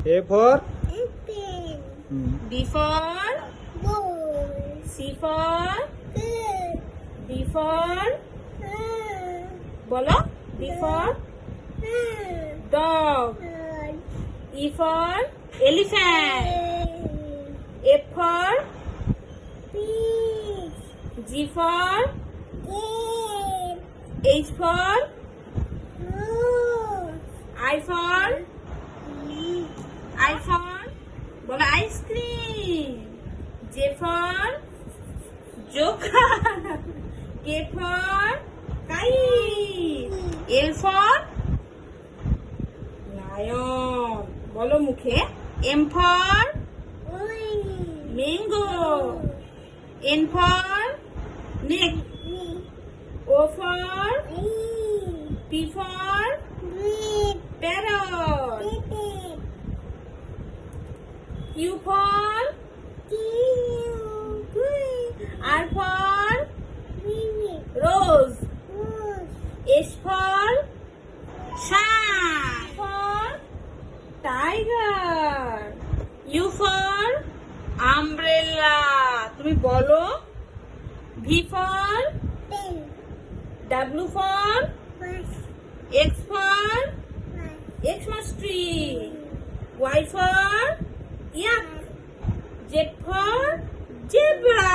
A for pen. B for Ball. C for Good. D for Ah. বলো D for Ah. dog, Ah. E for elephant, F for Fish. G for Game. H for Rose. I for বলো ice cream, J for joker, K for kite, L for lion, বলো মুখে M for Orange. mango, N for neck, O for P for Green. parrot, Baby. Q for R for rose, S for shark, for tiger, U for umbrella, তুমি বলো V for W for X for Xmas tree, Y for yak, Z for zebra.